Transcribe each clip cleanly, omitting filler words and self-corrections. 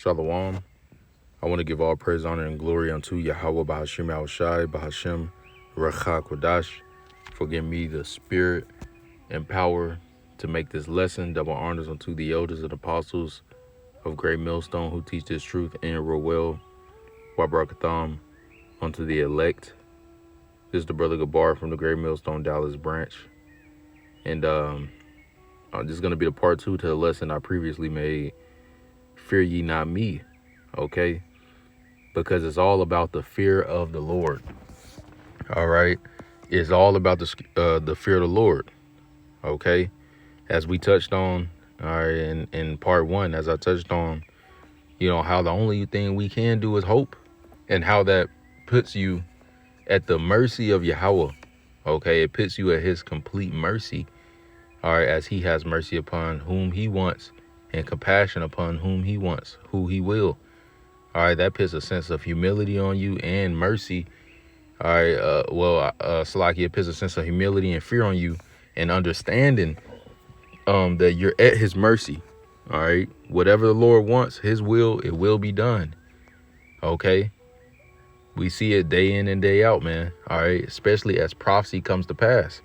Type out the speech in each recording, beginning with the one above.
Shalom. I want to give all praise, honor, and glory unto Yahweh Bahashim Yahushai Bahashim Rachak Kodash for giving me the spirit and power to make this lesson. Double honors unto the elders and apostles of Great Millstone who teach this truth in real well. Wabarakatham unto the elect. This is the brother Gabar from the Great Millstone Dallas branch. And this is going to be the part 2 to the lesson I previously made. Fear ye not me. Okay? Because it's all about the fear of the Lord. All right? It's all about the fear of the Lord. Okay? As we touched on, all right, in part 1, as I touched on, how the only thing we can do is hope, and how that puts you at the mercy of Yahweh. Okay? It puts you at his complete mercy. All right? As he has mercy upon whom he wants and compassion upon whom he wants, who he will. All right, that puts a sense of humility on you and mercy. All right, Salaki, it puts a sense of humility and fear on you and understanding that you're at his mercy. All right, whatever the Lord wants, his will, it will be done. Okay, we see it day in and day out, man. All right, especially as prophecy comes to pass.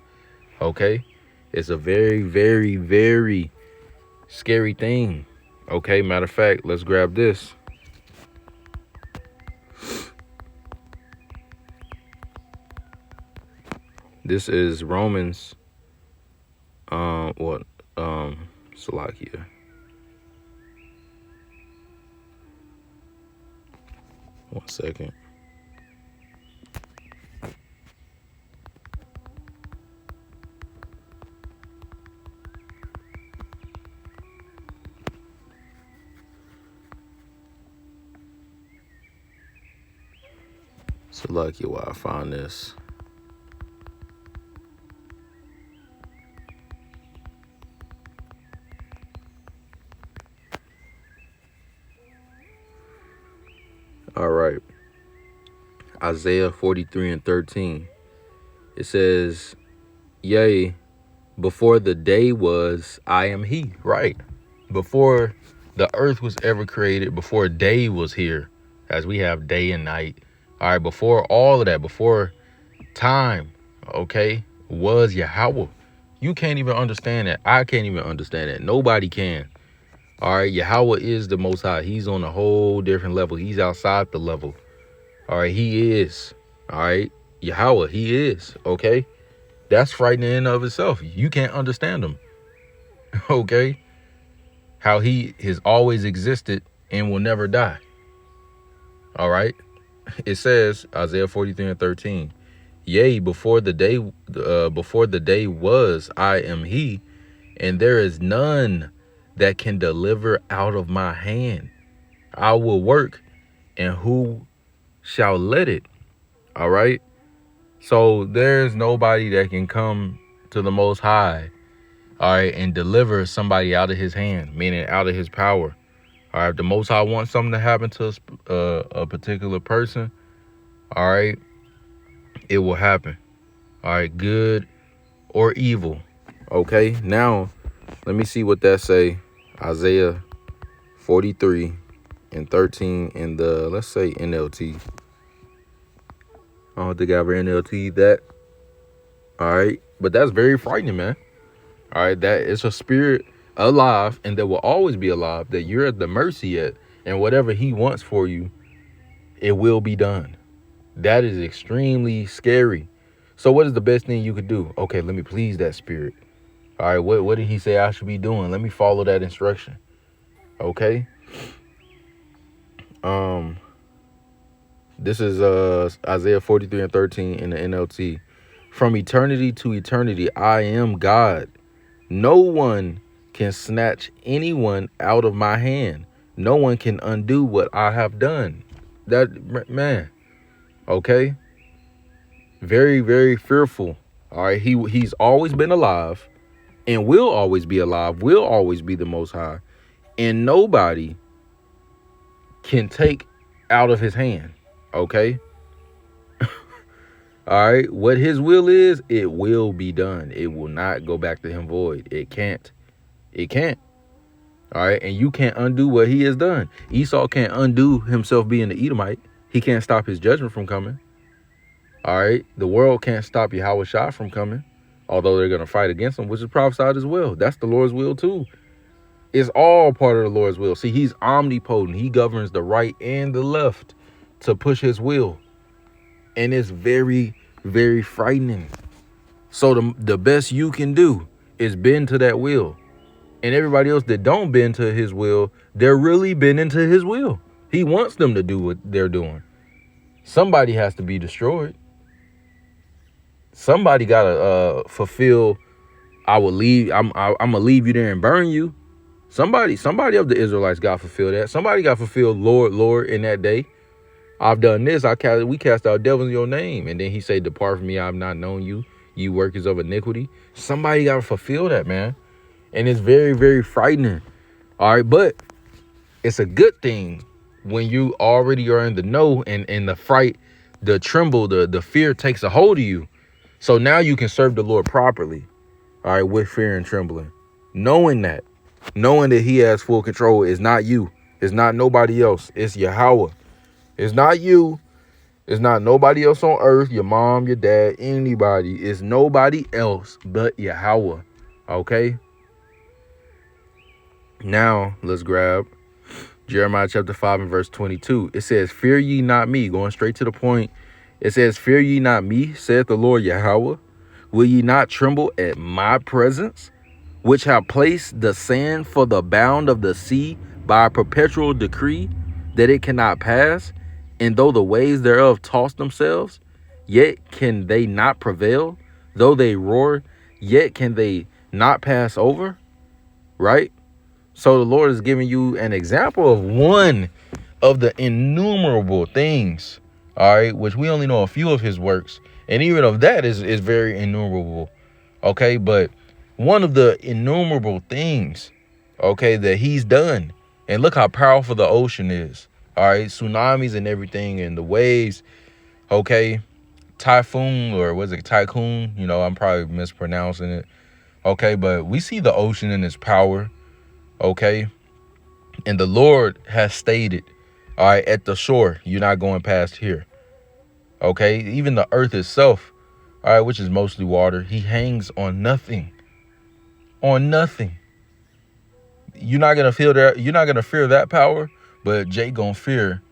Okay, it's a very, very, very scary thing. Okay, matter of fact, let's grab this. This is Romans, Salakia. One second. Salakia, while I find this. All right. Isaiah 43:13. It says, yea, before the day was, I am he. Right. Before the earth was ever created, before day was here, as we have day and night. All right. Before all of that, before time, okay, was Yahweh. You can't even understand that. I can't even understand that. Nobody can. All right, Yahweh is the Most High. He's on a whole different level. He's outside the level. All right, he is. All right, Yahweh, he is. Okay, that's frightening in and of itself. You can't understand him. Okay, how he has always existed and will never die. All right, it says Isaiah 43:13. Yea, before the day was, I am he, and there is none that can deliver out of my hand. I will work, and who shall let it? All right. So there's nobody that can come to the Most High, all right, and deliver somebody out of his hand, meaning out of his power. All right. If the Most High wants something to happen to a particular person, all right, it will happen. All right. Good or evil. Okay. Now, let me see what that say. Isaiah 43:13 in the, let's say, NLT. I don't think I ever NLT that. All right. But that's very frightening, man. All right. That it's a spirit alive and that will always be alive, that you're at the mercy at, and whatever he wants for you, it will be done. That is extremely scary. So what is the best thing you could do? Okay, let me please that spirit. All right. What did he say I should be doing? Let me follow that instruction. Okay. This is Isaiah 43:13 in the NLT. From eternity to eternity, I am God. No one can snatch anyone out of my hand. No one can undo what I have done. That, man, okay? Very, very fearful. All right, he's always been alive and will always be alive, will always be the Most High. And nobody can take out of his hand, okay? All right, what his will is, it will be done. It will not go back to him void. It can't. It can't. All right. And you can't undo what he has done. Esau can't undo himself being the Edomite. He can't stop his judgment from coming. All right. The world can't stop Yahweh Shai from coming, although they're going to fight against him, which is prophesied as well. That's the Lord's will too. It's all part of the Lord's will. See, he's omnipotent. He governs the right and the left to push his will. And it's very, very frightening. So the best you can do is bend to that will. And everybody else that don't bend to his will, they're really bending to his will. He wants them to do what they're doing. Somebody has to be destroyed. Somebody got to fulfill, I'm going to leave you there and burn you. Somebody of the Israelites got to fulfill that. Somebody got to fulfill Lord in that day. I've done this. We cast out devils in your name. And then he said, depart from me. I've not known you, you workers of iniquity. Somebody got to fulfill that, man. And it's very, very frightening. All right. But it's a good thing when you already are in the know and the fright, the tremble, the fear takes a hold of you. So now you can serve the Lord properly. All right. With fear and trembling, knowing that he has full control. Is not you. It's not nobody else. It's Yahweh. It's not you. It's not nobody else on earth. Your mom, your dad, anybody. It's nobody else but Yahweh. Okay. Now let's grab Jeremiah chapter 5 and verse 22. It says, fear ye not me. Going straight to the point. It says, fear ye not me, saith the Lord Yahweh. Will ye not tremble at my presence, which have placed the sand for the bound of the sea by a perpetual decree, that it cannot pass? And though the waves thereof toss themselves, yet can they not prevail. Though they roar, yet can they not pass over. Right? So the Lord is giving you an example of one of the innumerable things, all right, which we only know a few of his works. And even of that is very innumerable. Okay, but one of the innumerable things, okay, that he's done. And look how powerful the ocean is. All right, tsunamis and everything and the waves. Okay, typhoon, or was it tycoon? You know, I'm probably mispronouncing it. Okay, but we see the ocean in its power. Okay, and the Lord has stated, all right, at the shore, you're not going past here. Okay, even the earth itself, all right, which is mostly water, he hangs on nothing. On nothing. You're not gonna feel that. You're not gonna fear that power, but Jake gonna fear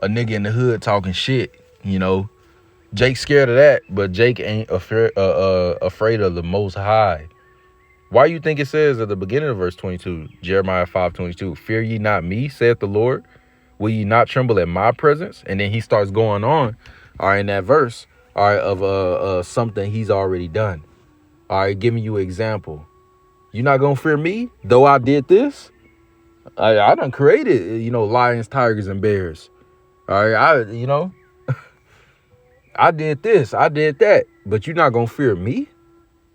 a nigga in the hood talking shit. You know, Jake's scared of that, but Jake ain't afraid of the Most High. Why you think it says at the beginning of verse 22, Jeremiah 5:22, fear ye not me, saith the Lord. Will ye not tremble at my presence? And then he starts going on, all right, in that verse, all right, of something he's already done. All right, giving you an example. You're not gonna fear me, though I did this. I done created, you know, lions, tigers, and bears. All right, I did this, I did that, but you're not gonna fear me.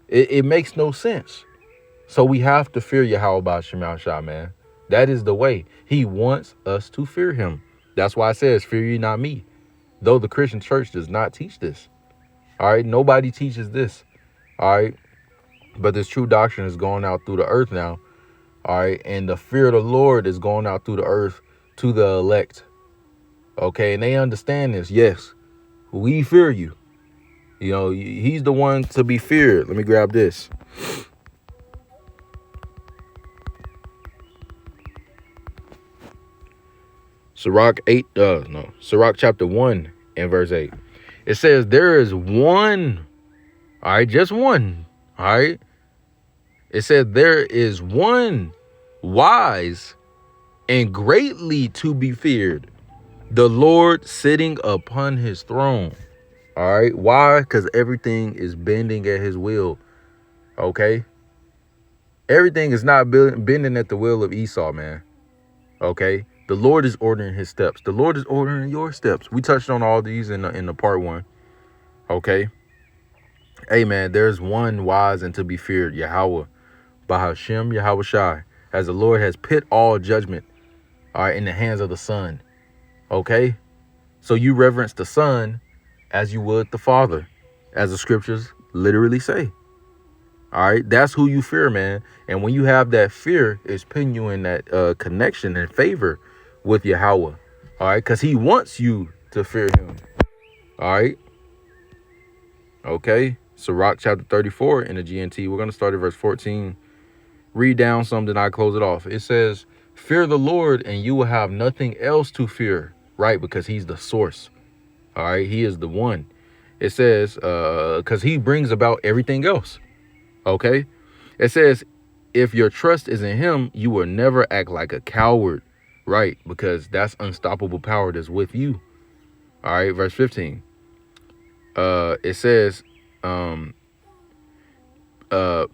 It makes no sense. So we have to fear Yahweh Ba'ashem Yahushua, man. That is the way. He wants us to fear him. That's why it says, fear ye not me. Though the Christian church does not teach this. All right, nobody teaches this. All right. But this true doctrine is going out through the earth now. All right. And the fear of the Lord is going out through the earth to the elect. Okay. And they understand this. Yes, we fear you. You know, he's the one to be feared. Let me grab this. Sirach chapter 1 and verse 8. It says, there is one. All right. Just one. All right. It said there is one wise and greatly to be feared, the Lord sitting upon his throne. All right. Why? Because everything is bending at his will. Okay. Everything is not bending at the will of Esau, man. Okay. The Lord is ordering his steps. The Lord is ordering your steps. We touched on all these in the part 1. Okay. Hey, man, there's one wise and to be feared, Yahweh. Bahashem Yahweh Shai, as the Lord has put all judgment, all right, in the hands of the Son. Okay, so you reverence the Son as you would the Father, as the scriptures literally say. All right. That's who you fear, man. And when you have that fear, it's putting you in that connection and favor with Yahweh. All right. Because he wants you to fear him. All right. Okay. Sirach chapter 34 in the GNT. We're going to start at verse 14. Read down something. I close it off. It says, fear the Lord and you will have nothing else to fear. Right. Because he's the source. All right. He is the one. It says, because he brings about everything else. Okay. It says, if your trust is in him, you will never act like a coward. Right. Because that's unstoppable power that's with you. All right. Verse 15. It says,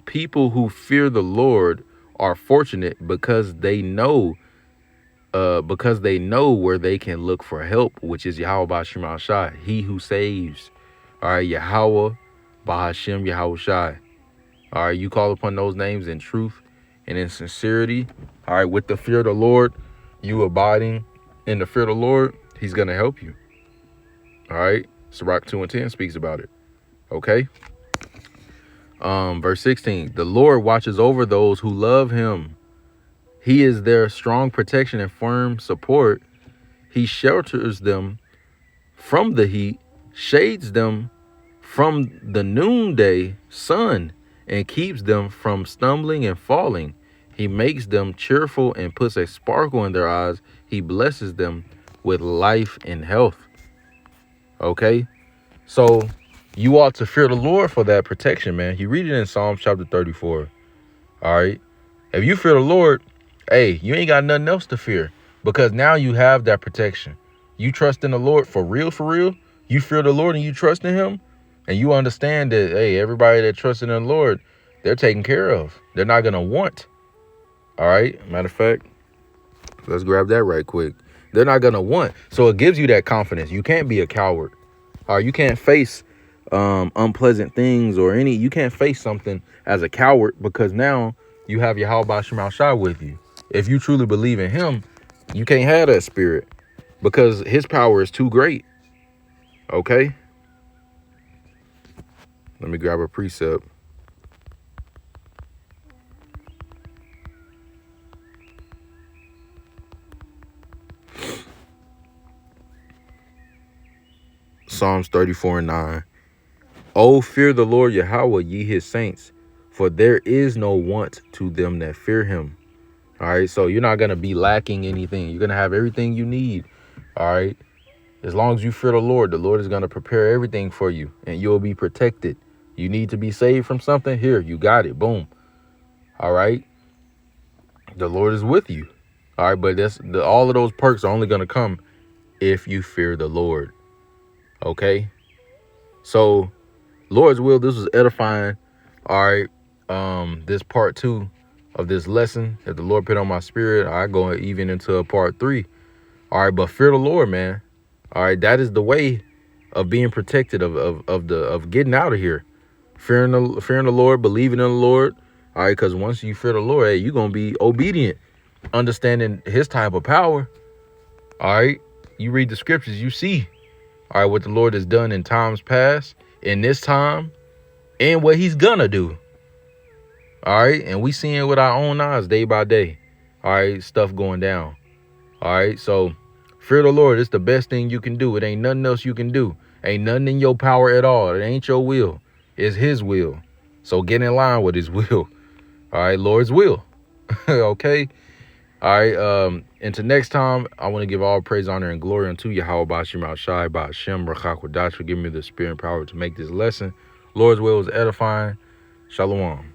people who fear the Lord are fortunate because they know where they can look for help, which is Yahweh Ba'ashem Al-Shai, he who saves. All right. Yahweh Ba'ashem Yahweh Shai. All right, you call upon those names in truth and in sincerity. All right, with the fear of the Lord, you abiding in the fear of the Lord, he's going to help you. All right, Sirach 2:10 speaks about it. Okay. Verse 16, the Lord watches over those who love him. He is their strong protection and firm support. He shelters them from the heat, shades them from the noonday sun, and keeps them from stumbling and falling. He makes them cheerful and puts a sparkle in their eyes. He blesses them with life and health. Okay. So you ought to fear the Lord for that protection, man. You read it in Psalms chapter 34. All right. If you fear the Lord, hey, you ain't got nothing else to fear, because now you have that protection. You trust in the Lord for real, for real. You fear the Lord and you trust in him. And you understand that, hey, everybody that trusts in the Lord, they're taken care of. They're not going to want. All right. Matter of fact, let's grab that right quick. They're not going to want. So it gives you that confidence. You can't be a coward. All right. You can't face unpleasant things or you can't face something as a coward, because now you have Yahweh Ba'ashem Al-Shai with you. If you truly believe in him, you can't have that spirit, because his power is too great. Okay. Let me grab a precept. Psalms 34:9. Oh, fear the Lord Yahweh, ye his saints, for there is no want to them that fear him. All right. So you're not going to be lacking anything. You're going to have everything you need. All right. As long as you fear the Lord is going to prepare everything for you and you'll be protected. You need to be saved from something? Here, you got it. Boom. All right. The Lord is with you. All right. But all of those perks are only going to come if you fear the Lord. Okay. So Lord's will, this was edifying. All right. This part 2 of this lesson that the Lord put on my spirit, I go even into part 3. All right. But fear the Lord, man. All right. That is the way of being protected of getting out of here. Fearing the Lord, believing in the Lord. All right. Because once you fear the Lord, hey, you're going to be obedient, understanding his type of power. All right. You read the scriptures, you see, all right, what the Lord has done in times past, in this time, and what he's gonna do. All right. And we seeing with our own eyes day by day. All right. Stuff going down. All right. So fear the Lord. It's the best thing you can do. It ain't nothing else you can do. Ain't nothing in your power at all. It ain't your will. It's his will. So get in line with his will. All right. Lord's will. Okay. All right. Until next time, I want to give all praise, honor, and glory unto Yahweh Ba'ashem Al-Shai, Ba'ashem Rachak Wadash, for giving me the spirit and power to make this lesson. Lord's will is edifying. Shalom.